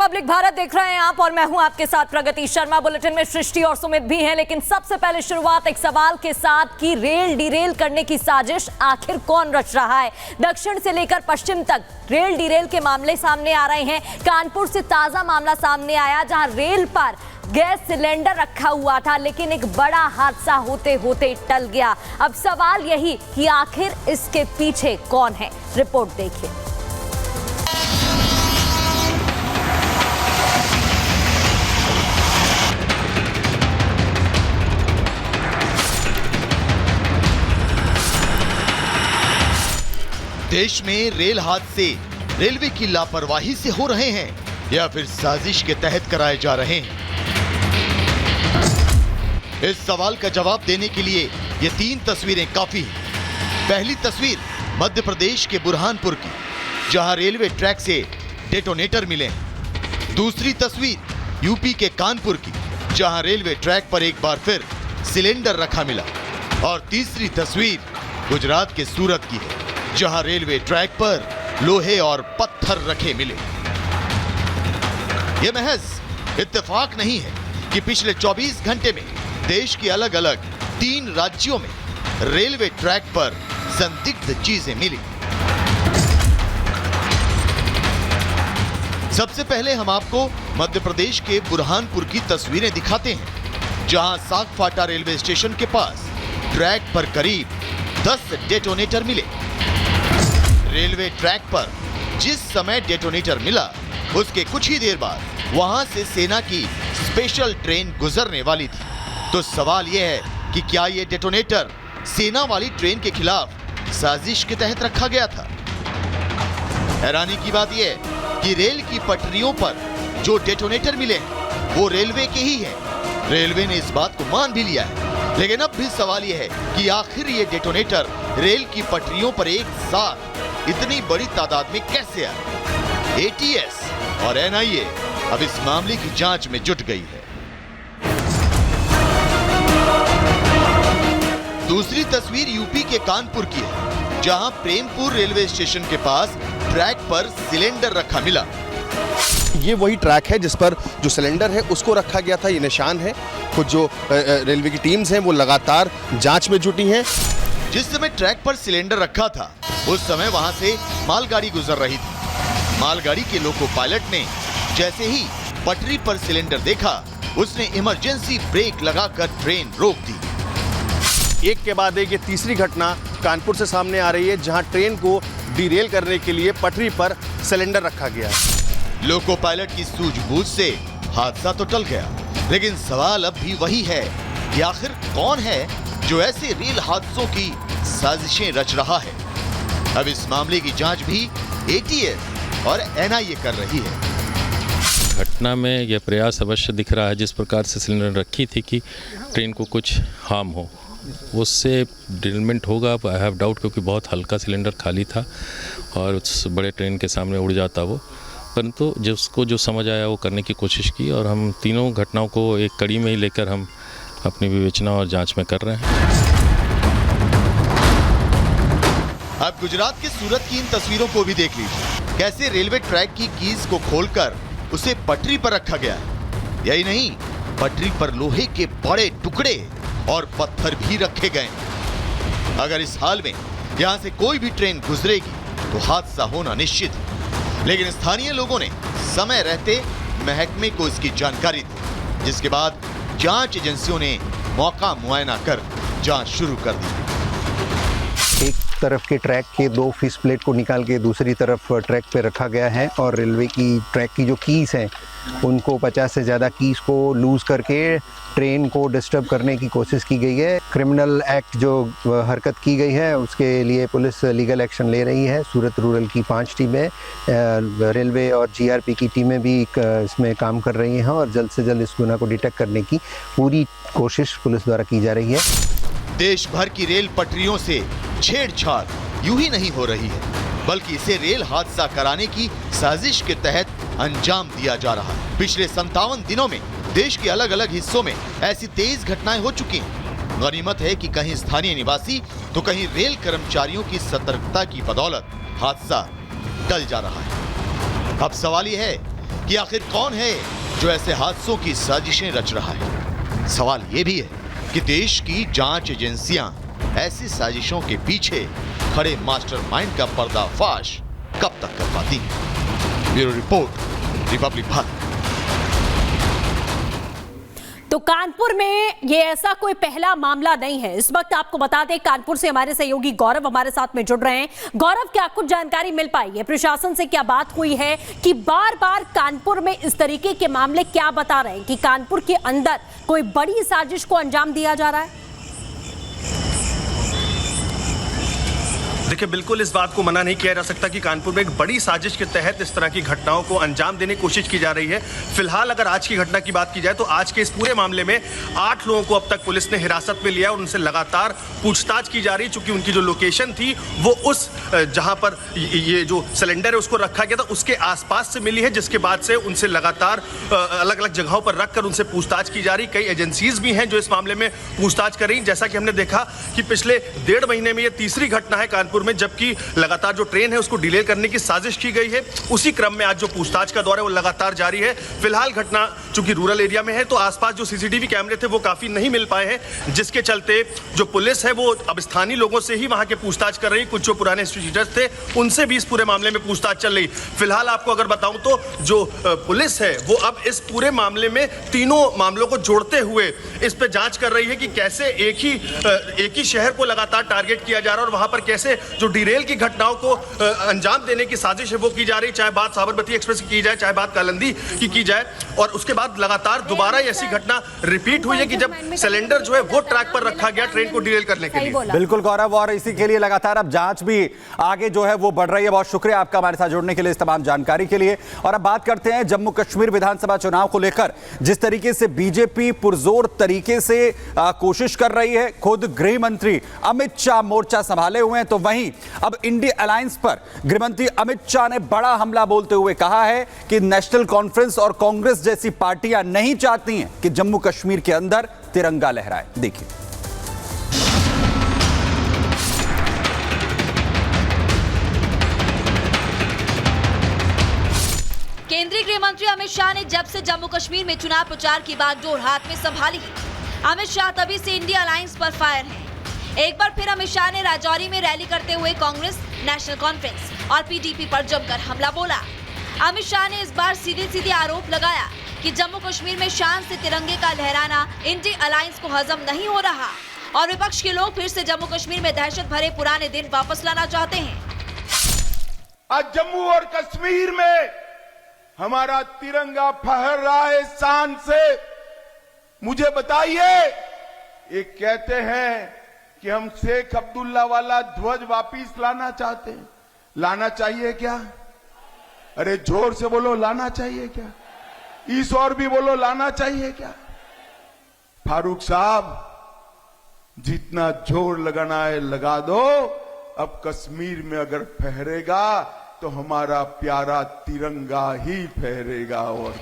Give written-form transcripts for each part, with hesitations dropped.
Republic Bharat देख रहे हैं आप और मैं हूं आपके साथ प्रगति शर्मा। बुलेटिन में सृष्टि और सुमित भी हैं, लेकिन सबसे पहले शुरुआत एक सवाल के साथ कि रेल डिरेल करने की साजिश आखिर कौन रच रहा है। दक्षिण से लेकर पश्चिम तक रेल डिरेल के मामले सामने आ रहे हैं। कानपुर से ताजा मामला सामने आया जहां रेल पर गैस सिलेंडर रखा हुआ था, लेकिन एक बड़ा हादसा होते होते टल गया। अब सवाल यही कि आखिर इसके पीछे कौन है। रिपोर्ट देखिए। देश में रेल हादसे रेलवे की लापरवाही से हो रहे हैं या फिर साजिश के तहत कराए जा रहे हैं? इस सवाल का जवाब देने के लिए ये 3 तस्वीरें काफी हैं। पहली तस्वीर मध्य प्रदेश के बुरहानपुर की, जहां रेलवे ट्रैक से डेटोनेटर मिले हैं। दूसरी तस्वीर यूपी के कानपुर की, जहां रेलवे ट्रैक पर एक बार फिर सिलेंडर रखा मिला। और तीसरी तस्वीर गुजरात के सूरत की है, जहां रेलवे ट्रैक पर लोहे और पत्थर रखे मिले। यह महज इत्तेफाक नहीं है कि पिछले 24 घंटे में देश के अलग अलग 3 राज्यों में रेलवे ट्रैक पर संदिग्ध चीजें मिली। सबसे पहले हम आपको मध्य प्रदेश के बुरहानपुर की तस्वीरें दिखाते हैं, जहां सागफाटा रेलवे स्टेशन के पास ट्रैक पर करीब 10 डेटोनेटर मिले। रेलवे ट्रैक पर जिस समय डेटोनेटर मिला, उसके कुछ ही देर बाद वहां से सेना की स्पेशल ट्रेन गुजरने वाली थी। तो सवाल यह है कि क्या यह डेटोनेटर सेना वाली ट्रेन के खिलाफ साजिश के तहत रखा गया था? हैरानी की बात यह है कि रेल की पटरियों पर जो डेटोनेटर मिले हैं वो रेलवे के ही हैं। रेलवे ने इस बात को मान भी लिया है, लेकिन अब भी सवाल यह है कि आखिर ये डेटोनेटर रेल की पटरियों पर एक साथ इतनी बड़ी तादाद में कैसे आए? एटीएस और एनआईए अब इस मामले की जांच में जुट गई है। दूसरी तस्वीर यूपी के कानपुर की है, जहां प्रेमपुर रेलवे स्टेशन के पास ट्रैक पर सिलेंडर रखा मिला। ये वही ट्रैक है जिस पर जो सिलेंडर है उसको रखा गया था। ये निशान है। कुछ जो रेलवे की टीम्स हैं वो लगातार जांच में जुटी हैं। जिस समय ट्रैक पर सिलेंडर रखा था, उस समय वहां से मालगाड़ी गुजर रही थी। मालगाड़ी के लोको पायलट ने जैसे ही पटरी पर सिलेंडर देखा, उसने इमरजेंसी ब्रेक लगाकर ट्रेन रोक दी। एक के बाद एक ये तीसरी घटना कानपुर से सामने आ रही है, जहां ट्रेन को डिरेल करने के लिए पटरी पर सिलेंडर रखा गया। लोको पायलट की सूझबूझ से हादसा तो टल गया, लेकिन सवाल अब भी वही है कि आखिर कौन है जो ऐसे रेल हादसों की साजिशें रच रहा है। अब इस मामले की जांच भी एटीएस और एनआईए कर रही है। घटना में यह प्रयास अवश्य दिख रहा है, जिस प्रकार से सिलेंडर रखी थी कि ट्रेन को कुछ हार्म हो, उससे डिरेलमेंट होगा। आई हैव डाउट, क्योंकि बहुत हल्का सिलेंडर खाली था और उस बड़े ट्रेन के सामने उड़ जाता वो। परंतु जिसको जो समझ आया वो करने की कोशिश की, और हम तीनों घटनाओं को एक कड़ी में ही लेकर हम अपनी विवेचना और जांच में कर रहे हैं। अब गुजरात के सूरत की इन तस्वीरों को भी देख लीजिए। कैसे रेलवे ट्रैक की कीज को खोलकर उसे पटरी पर रखा गया है। यही नहीं, पटरी पर लोहे के बड़े टुकड़े और पत्थर भी रखे गए। अगर इस हाल में यहां से कोई भी ट्रेन गुजरेगी तो हादसा होना निश्चित है। लेकिन स्थानीय लोगों ने समय रहते महकमे को इसकी जानकारी दी, जिसके बाद जांच एजेंसियों ने मौका मुआयना कर जांच शुरू कर दी। एक तरफ के ट्रैक के 2 फिश प्लेट को निकाल के दूसरी तरफ ट्रैक पे रखा गया है, और रेलवे की ट्रैक की जो कीज हैं उनको 50 से ज़्यादा कीज को लूज़ करके ट्रेन को डिस्टर्ब करने की कोशिश की गई है। क्रिमिनल एक्ट जो हरकत की गई है उसके लिए पुलिस लीगल एक्शन ले रही है। सूरत रूरल की 5 टीमें, रेलवे और जीआरपी की टीमें भी इसमें काम कर रही हैं, और जल्द से जल्द इस गुनाह को डिटेक्ट करने की पूरी कोशिश पुलिस द्वारा की जा रही है। देश भर की रेल पटरियों से छेड़छाड़ यूं ही नहीं हो रही है, बल्कि इसे रेल हादसा कराने की साजिश के तहत अंजाम दिया जा रहा है। पिछले 57 दिनों में देश के अलग अलग हिस्सों में ऐसी 23 घटनाएं हो चुकी हैं। गनीमत है कि कहीं स्थानीय निवासी तो कहीं रेल कर्मचारियों की सतर्कता की बदौलत हादसा टल जा रहा है। अब सवाल यह है कि आखिर कौन है जो ऐसे हादसों की साजिशें रच रहा है। सवाल यह भी है कि देश की जांच एजेंसियां ऐसी साजिशों के पीछे खड़े मास्टरमाइंड का पर्दाफाश कब तक कर पाती हैं। Bureau report, Republic Bharat. तो कानपुर में ये ऐसा कोई पहला मामला नहीं है। इस वक्त आपको बता दें, कानपुर से हमारे सहयोगी गौरव हमारे साथ में जुड़ रहे हैं। गौरव, क्या कुछ जानकारी मिल पाई है? प्रशासन से क्या बात हुई है कि बार बार कानपुर में इस तरीके के मामले क्या बता रहे हैं कि कानपुर के अंदर कोई बड़ी साजिश को अंजाम दिया जा रहा है? देखिए, बिल्कुल इस बात को मना नहीं किया जा सकता कि कानपुर में एक बड़ी साजिश के तहत इस तरह की घटनाओं को अंजाम देने की कोशिश की जा रही है। फिलहाल अगर आज की घटना की बात की जाए तो आज के इस पूरे मामले में 8 लोगों को अब तक पुलिस ने हिरासत में लिया और उनसे लगातार पूछताछ की जा रही है, चूंकि उनकी जो लोकेशन थी वो उस जहां पर ये जो सिलेंडर है उसको रखा गया था उसके आसपास से मिली है, जिसके बाद से उनसे लगातार अलग अलग जगहों पर रखकर उनसे पूछताछ की जा रही। कई एजेंसीज भी हैं जो इस मामले में पूछताछ कर रही। जैसा कि हमने देखा कि पिछले 1.5 महीने में ये तीसरी घटना है कानपुर में, जबकि लगातार जो ट्रेन है उसको डिले करने की साजिश की गई है। उसी क्रम में आज जो पूछताछ का दौर है वो लगातार जारी है। फिलहाल घटना चूंकि रूरल एरिया में है तो आसपास जो सीसीटीवी कैमरे थे वो काफी नहीं मिल पाए हैं, जिसके चलते जो पुलिस है वो अब स्थानीय लोगों से ही वहां के पूछताछ कर रही। कुछ जो पुराने स्टूडेंट्स थे उनसे भी इस पूरे मामले में पूछताछ चल रही। फिलहाल आपको अगर बताऊं तो जो पुलिस है वो अब इस पूरे मामले में तीनों मामलों को जोड़ते हुए इस पे जांच कर रही है कि कैसे एक ही शहर को लगातार टारगेट किया जा रहा है और वहां पर कैसे जो डिरेल की घटनाओं को अंजाम देने की साजिश है वो की जा रही। चाहे बात साबरमती एक्सप्रेस की जाए, चाहे बात कालिंदी की जाए, और उसके बाद लगातार दोबारा ऐसी घटना रिपीट हुई है कि जब सिलेंडर जो है वो ट्रैक पर रखा गया ट्रेन को डिरेल करने के लिए। बिल्कुल गौरव, और इसी के लिए लगातार अब जांच भी आगे जो है वो बढ़ रही है। बहुत शुक्रिया आपका हमारे साथ जुड़ने के लिए, इस तमाम जानकारी के लिए। और अब बात करते हैं जम्मू कश्मीर विधानसभा चुनाव को लेकर जिस तरीके से बीजेपी पुरजोर तरीके से कोशिश कर रही है। खुद गृह मंत्री अमित शाह मोर्चा संभाले हुए हैं, तो वहीं अब इंडिया अलायंस पर गृहमंत्री अमित शाह ने बड़ा हमला बोलते हुए कहा है कि नेशनल कॉन्फ्रेंस और कांग्रेस जैसी पार्टियां नहीं चाहती हैं कि जम्मू कश्मीर के अंदर तिरंगा लहराए। देखिए, केंद्रीय गृह मंत्री अमित शाह ने जब से जम्मू कश्मीर में चुनाव प्रचार की बागडोर हाथ में संभाली है, अमित शाह तभी से इंडिया अलायंस पर फायर हैं। एक बार फिर अमित शाह ने राजौरी में रैली करते हुए कांग्रेस, नेशनल कॉन्फ्रेंस और पीडीपी पर जमकर हमला बोला। अमित शाह ने इस बार सीधे आरोप लगाया कि जम्मू कश्मीर में शान से तिरंगे का लहराना इंडिया अलायंस को हजम नहीं हो रहा और विपक्ष के लोग फिर से जम्मू कश्मीर में दहशत भरे पुराने दिन वापस लाना चाहते हैं। आज जम्मू और कश्मीर में हमारा तिरंगा फहर रहा है शान से। मुझे बताइए, ये कहते हैं कि हम शेख अब्दुल्ला वाला ध्वज वापिस लाना चाहते हैं। लाना चाहिए क्या? अरे जोर से बोलो, लाना चाहिए क्या? इस और भी बोलो, लाना चाहिए क्या? फारूक साहब, जितना जोर लगाना है लगा दो। अब कश्मीर में अगर फहरेगा तो हमारा प्यारा तिरंगा ही फहरेगा। और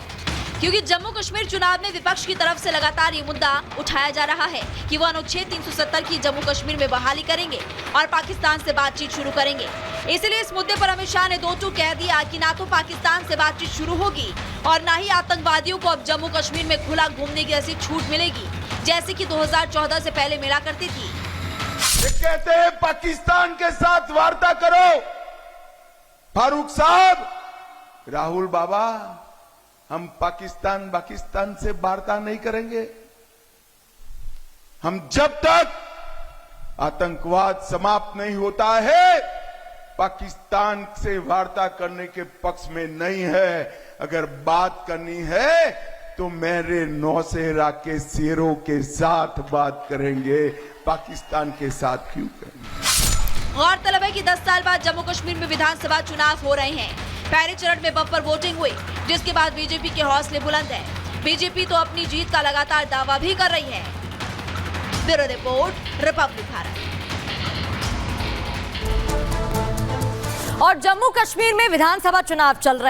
क्योंकि जम्मू कश्मीर चुनाव में विपक्ष की तरफ से लगातार ये मुद्दा उठाया जा रहा है कि वो अनुच्छेद 370 की जम्मू कश्मीर में बहाली करेंगे और पाकिस्तान से बातचीत शुरू करेंगे। इसलिए इस मुद्दे पर अमित शाह ने दो टूक कह दिया कि ना तो पाकिस्तान से बातचीत शुरू होगी और ना ही आतंकवादियों को अब जम्मू कश्मीर में खुला घूमने की ऐसी छूट मिलेगी जैसे कि 2014 से पहले मिला करती थी। ये कहते हैं पाकिस्तान के साथ वार्ता करो। फारूक साहब, राहुल बाबा, हम पाकिस्तान से वार्ता नहीं करेंगे। हम जब तक आतंकवाद समाप्त नहीं होता है पाकिस्तान से वार्ता करने के पक्ष में नहीं है। अगर बात करनी है तो मेरे नौसेना के शेरों के साथ बात करेंगे, पाकिस्तान के साथ क्यों करेंगे। गौरतलब है कि 10 साल बाद जम्मू कश्मीर में विधानसभा चुनाव हो रहे हैं। पहले चरण में बम्पर वोटिंग हुई, जिसके बाद बीजेपी के हौसले बुलंद हैं। बीजेपी तो अपनी जीत का लगातार दावा भी कर रही है। Bureau report, Republic Bharat. और जम्मू कश्मीर में विधानसभा चुनाव चल रहे